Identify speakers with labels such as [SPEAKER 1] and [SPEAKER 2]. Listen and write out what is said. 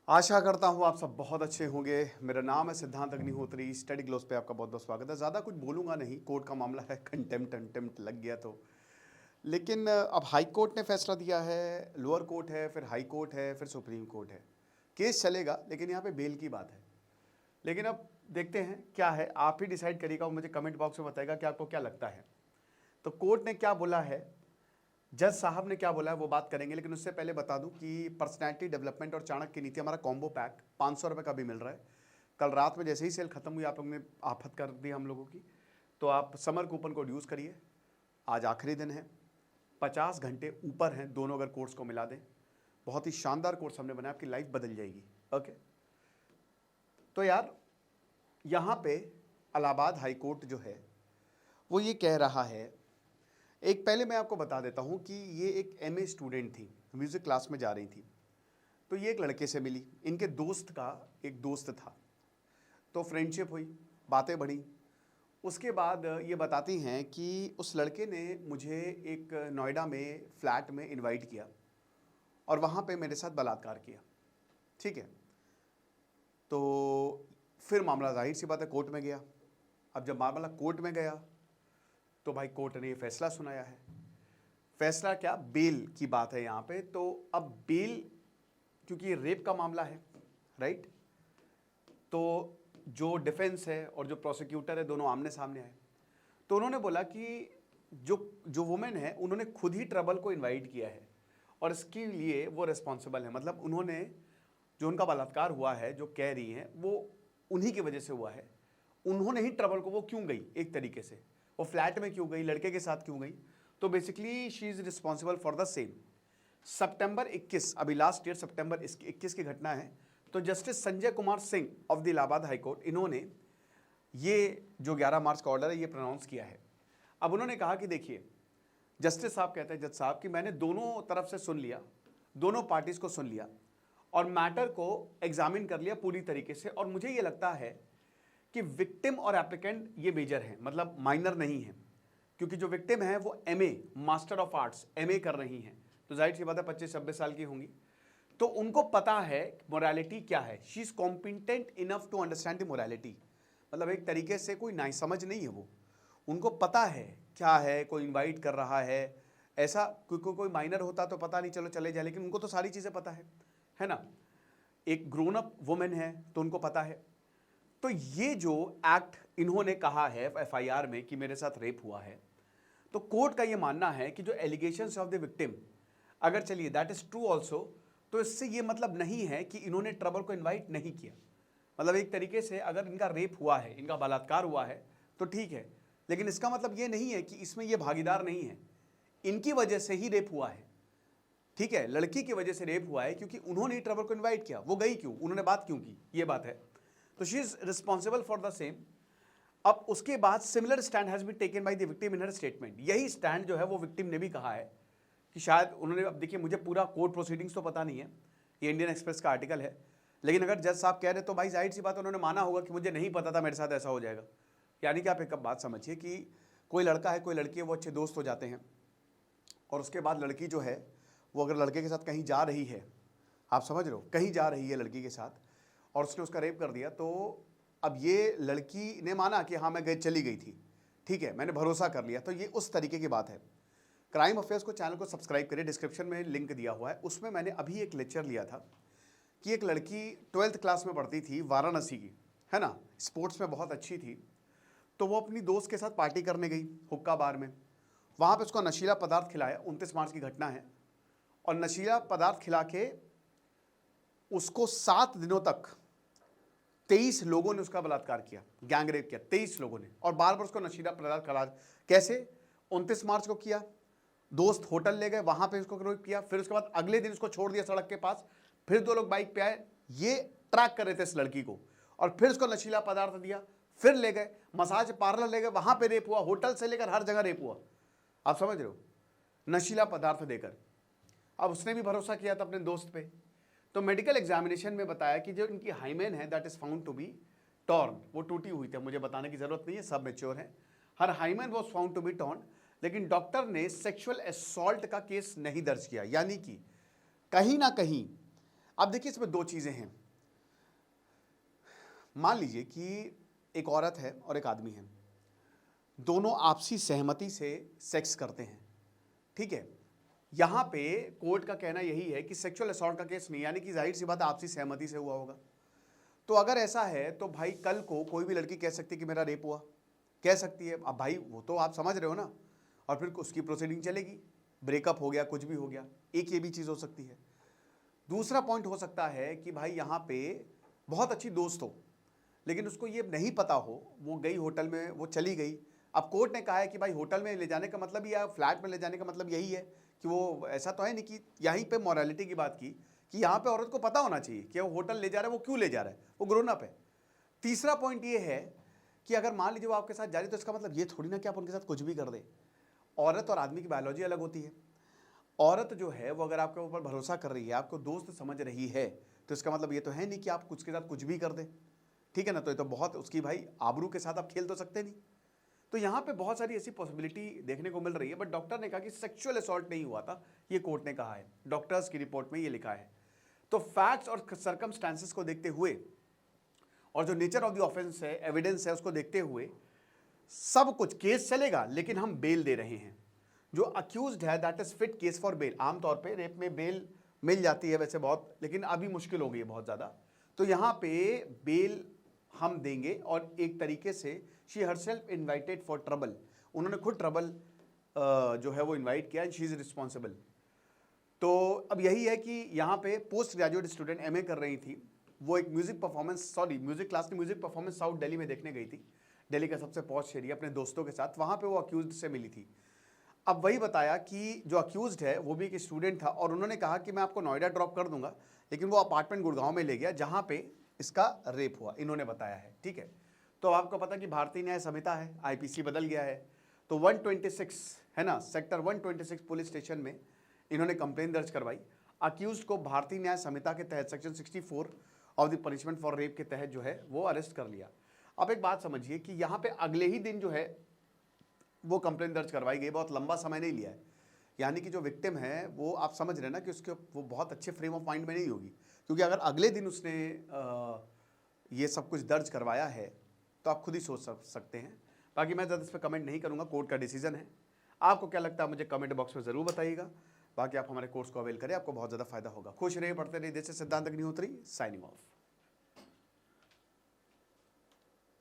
[SPEAKER 1] आशा करता हूँ आप सब बहुत अच्छे होंगे। मेरा नाम है सिद्धांत अग्निहोत्री। स्टडी ग्लोस पे आपका बहुत बहुत स्वागत है। ज़्यादा कुछ बोलूँगा नहीं, कोर्ट का मामला है, कंटेम्प्ट लग गया तो। लेकिन अब हाई कोर्ट ने फैसला दिया है, लोअर कोर्ट है, फिर हाई कोर्ट है, फिर सुप्रीम कोर्ट है। केस चलेगा, लेकिन यहाँ पे बेल की बात है। लेकिन अब देखते हैं क्या है, आप ही डिसाइड करिएगा। मुझे कमेंट बॉक्स में बताएगा कि आपको क्या लगता है। तो कोर्ट ने क्या बोला है, जज साहब ने क्या बोला है, वो बात करेंगे। लेकिन उससे पहले बता दूं कि पर्सनैलिटी डेवलपमेंट और चाणक्य नीति हमारा कॉम्बो पैक 500 रुपये का भी मिल रहा है। कल रात में जैसे ही सेल खत्म हुई, आप लोगों ने आफत कर दी हम लोगों की, तो आप समर कूपन कोड यूज़ करिए। आज आखिरी दिन है, 50 घंटे ऊपर हैं दोनों, अगर कोर्स को मिला दें। बहुत ही शानदार कोर्स हमने बनाया, आपकी लाइफ बदल जाएगी। ओके, तो यार यहाँ पे इलाहाबाद हाई कोर्ट जो है वो ये कह रहा है। एक पहले मैं आपको बता देता हूँ कि ये एक एमए स्टूडेंट थी, म्यूज़िक क्लास में जा रही थी। तो ये एक लड़के से मिली, इनके दोस्त का एक दोस्त था, तो फ्रेंडशिप हुई, बातें बढ़ी। उसके बाद ये बताती हैं कि उस लड़के ने मुझे एक नोएडा में फ्लैट में इनवाइट किया और वहाँ पे मेरे साथ बलात्कार किया। ठीक है, तो फिर मामला जाहिर सी बात है कोर्ट में गया। अब जब मामला कोर्ट में गया तो भाई कोर्ट ने ये फैसला सुनाया है। फैसला क्या, बेल की बात है यहाँ पे। तो अब बेल, क्योंकि ये रेप का मामला है, राइट, तो जो डिफेंस है और जो प्रोसिक्यूटर है दोनों आमने सामने आए। तो उन्होंने बोला कि जो जो वुमेन है उन्होंने खुद ही ट्रबल को इनवाइट किया है और इसके लिए वो रिस्पॉन्सिबल है। मतलब उन्होंने, जो उनका बलात्कार हुआ है, जो कह रही हैं, वो उन्हीं की वजह से हुआ है। उन्होंने ही ट्रबल को, वो क्यों गई, एक तरीके से वो फ्लैट में क्यों गई, लड़के के साथ क्यों गई, तो basically she is responsible for the same. सितंबर 21, अभी लास्ट ईयर सितंबर 21 की घटना है। तो justice Sanjay Kumar Singh of the Allahabad high court, इन्होंने ये जो 11 मार्च का ऑर्डर है ये प्रोनाउंस किया है। अब उन्होंने कहा कि देखिए, जस्टिस साहब कहते हैं, जज साहब, कि मैंने दोनों तरफ से सुन लिया, दोनों पार्टीज को सुन लिया और मैटर को एग्जामिन कर लिया पूरी तरीके से। और मुझे ये लगता है कि विक्टिम और एप्लीकेंट ये मेजर है, मतलब माइनर नहीं है। क्योंकि जो विक्टिम है वो MA, master of arts MA कर रही हैं, तो जाहिर सी बात है 25-26 साल की होंगी। तो उनको पता है मोरालिटी क्या है। She is competent enough to understand the morality. मतलब एक तरीके से कोई नासमझ नहीं है वो, उनको पता है क्या है, कोई इन्वाइट कर रहा है ऐसा। कोई माइनर होता तो पता नहीं, चलो चले जाए, लेकिन उनको तो सारी चीज़ें पता है ना। एक ग्रोन अप वुमेन है तो उनको पता है। तो ये जो एक्ट इन्होंने कहा है एफआईआर में कि मेरे साथ रेप हुआ है, तो कोर्ट का ये मानना है कि जो एलिगेशंस ऑफ द विक्टिम, अगर चलिए दैट इज ट्रू ऑल्सो, तो इससे ये मतलब नहीं है कि इन्होंने ट्रबल को इनवाइट नहीं किया। मतलब एक तरीके से अगर इनका रेप हुआ है, इनका बलात्कार हुआ है, तो ठीक है, लेकिन इसका मतलब ये नहीं है कि इसमें ये भागीदार नहीं है। इनकी वजह से ही रेप हुआ है, ठीक है, लड़की की वजह से रेप हुआ है, क्योंकि उन्होंने ही ट्रबल को इन्वाइट किया। वो गई क्यों, उन्होंने बात क्यों की, ये बात है। तो she is responsible for the same. अब उसके बाद similar stand has been taken by the victim in her statement. यही स्टैंड जो है वो विक्टिम ने भी कहा है कि शायद उन्होंने, अब देखिए मुझे पूरा कोर्ट प्रोसीडिंग्स तो पता नहीं है, ये इंडियन एक्सप्रेस का आर्टिकल है, लेकिन अगर जज साहब कह रहे तो भाई जाहिर सी बात उन्होंने माना होगा कि मुझे नहीं पता था मेरे साथ ऐसा हो जाएगा। यानी कि आप एक बात समझिए कि कोई लड़का है, कोई लड़की है, वो अच्छे दोस्त हो जाते हैं और उसके बाद लड़की जो है वो अगर लड़के के साथ कहीं जा रही है, आप समझ रहे हो, कहीं जा रही है लड़की के साथ और उसने उसका रेप कर दिया, तो अब ये लड़की ने माना कि हाँ मैं गई, चली गई थी, ठीक है, मैंने भरोसा कर लिया। तो ये उस तरीके की बात है। क्राइम अफेयर्स को, चैनल को सब्सक्राइब करिए, डिस्क्रिप्शन में लिंक दिया हुआ है। उसमें मैंने अभी एक लेक्चर लिया था कि एक लड़की 12th क्लास में पढ़ती थी, वाराणसी की, है ना, स्पोर्ट्स में बहुत अच्छी थी। तो वो अपनी दोस्त के साथ पार्टी करने गई हुक्का बार में। वहाँ पे उसको नशीला पदार्थ खिलाया, 29 मार्च की घटना है। और नशीला पदार्थ खिला के उसको 7 दिनों तक 23 लोगों ने उसका बलात्कार किया, गैंग रेप किया 23 लोगों ने, और बार बार उसको नशीला पदार्थ खिला। कैसे, 29 मार्च को किया, दोस्त होटल ले गए, वहां पे उसको रेप किया, फिर उसके बाद अगले दिन उसको छोड़ दिया सड़क के पास, फिर 2 लोग बाइक पे आए, ये ट्रैक कर रहे थे इस लड़की को, और फिर उसको नशीला पदार्थ दिया, फिर ले गए मसाज पार्लर ले गए, वहां पे रेप हुआ, होटल से लेकर हर जगह रेप हुआ। आप समझ रहे हो, नशीला पदार्थ देकर। अब उसने भी भरोसा किया था अपने दोस्त पे। तो मेडिकल एग्जामिनेशन में बताया कि जो इनकी हाइमेन है that is found to be torn, वो टूटी हुई थी। मुझे बताने की जरूरत नहीं है, सब मैच्योर है। हर hymen was found to be torn, लेकिन डॉक्टर ने सेक्सुअल असॉल्ट का केस नहीं दर्ज किया। यानी कि कहीं ना कहीं अब देखिए इसमें दो चीजें हैं। मान लीजिए कि एक औरत है और एक आदमी है, दोनों आपसी सहमति से सेक्स करते हैं, ठीक है। यहां पे कोर्ट का कहना यही है कि सेक्सुअल असॉल्ट का केस नहीं, यानी कि जाहिर सी बात आपसी सहमति से हुआ होगा। तो अगर ऐसा है तो भाई कल को कोई भी लड़की कह सकती है कि मेरा रेप हुआ, कह सकती है। अब भाई वो तो आप समझ रहे हो ना, और फिर उसकी प्रोसीडिंग चलेगी, ब्रेकअप हो गया, कुछ भी हो गया, एक ये भी चीज़ हो सकती है। दूसरा पॉइंट हो सकता है कि भाई यहाँ पे बहुत अच्छी दोस्त हो, लेकिन उसको ये नहीं पता हो, वो गई होटल में, वो चली गई। अब कोर्ट ने कहा है कि भाई होटल में ले जाने का मतलब या फ्लैट में ले जाने का मतलब यही है कि वो, ऐसा तो है नहीं कि यहीं पे मॉरलिटी की बात की कि यहाँ पे औरत को पता होना चाहिए कि वो होटल ले जा रहा है, वो क्यों ले जा रहा है, वो ग्रोन अप है। तीसरा पॉइंट ये है कि अगर मान लीजिए वो आपके साथ जा रही, तो इसका मतलब ये थोड़ी ना कि आप उनके साथ कुछ भी कर दे। औरत और आदमी की बायोलॉजी अलग होती है। औरत जो है वो अगर आपके ऊपर भरोसा कर रही है, आपको दोस्त समझ रही है, तो इसका मतलब ये तो है नहीं कि आप उसके साथ कुछ भी कर दे, ठीक है ना। तो ये तो बहुत उसकी भाई आबरू के साथ आप खेल तो सकते नहीं। तो यहाँ पे बहुत सारी ऐसी पॉसिबिलिटी देखने को मिल रही है। बट डॉक्टर ने कहा कि सेक्सुअल असॉल्ट नहीं हुआ था, ये कोर्ट ने कहा है, डॉक्टर्स की रिपोर्ट में ये लिखा है। तो फैक्ट्स और सर्कमस्टांसेस को देखते हुए और जो नेचर ऑफ द ऑफेंस है, एविडेंस है, उसको देखते हुए सब कुछ केस चलेगा, लेकिन हम बेल दे रहे हैं। जो अक्यूज्ड है that is fit case for bail. आमतौर पे रेप में बेल मिल जाती है वैसे बहुत, लेकिन अभी मुश्किल हो गई है बहुत ज़्यादा। तो यहाँ पे बेल हम देंगे, और एक तरीके से she herself invited for trouble, उन्होंने खुद ट्रबल जो है वो इन्वाइट किया, शी इज़ रिस्पॉन्सिबल। तो अब यही है कि यहाँ पे पोस्ट ग्रेजुएट स्टूडेंट एमए कर रही थी, वो एक म्यूजिक क्लास की म्यूजिक परफॉर्मेंस साउथ दिल्ली में देखने गई थी, दिल्ली का सबसे पॉश एरिया, अपने दोस्तों के साथ। वहाँ पे वो अक्यूज्ड से मिली थी। अब वही बताया कि जो अक्यूज्ड है वो भी एक स्टूडेंट था, और उन्होंने कहा कि मैं आपको नोएडा ड्रॉप कर दूंगा, लेकिन वो अपार्टमेंट गुड़गांव में ले गया जहाँ पे इसका रेप हुआ, इन्होंने बताया है, ठीक है। तो आपको पता कि भारतीय न्याय संहिता है, आईपीसी बदल गया है, तो 126 है ना, सेक्टर 126 पुलिस स्टेशन में इन्होंने कंप्लेन दर्ज करवाई। अक्यूज्ड को भारतीय न्याय संहिता के तहत section 64 of the punishment for rape के तहत जो है वो अरेस्ट कर लिया। अब एक बात समझिए कि यहाँ पे अगले ही दिन जो है वो कंप्लेन दर्ज करवाई गई, बहुत लंबा समय नहीं लिया है। यानी कि जो विक्टिम है वो आप समझ रहे हैं ना कि उसके वो बहुत अच्छे फ्रेम ऑफ माइंड में नहीं होगी, क्योंकि अगर अगले दिन उसने ये सब कुछ दर्ज करवाया है तो आप खुद ही सोच सकते हैं। बाकी मैं ज़्यादा इस पर कमेंट नहीं करूँगा, कोर्ट का डिसीजन है। आपको क्या लगता है मुझे कमेंट बॉक्स में ज़रूर बताइएगा। बाकी आप हमारे कोर्स को अवेल करें, आपको बहुत ज़्यादा फायदा होगा। खुश रहिए, पढ़ते रहिए। दिस इज सिद्धांत अग्निहोत्री, साइनिंग ऑफ।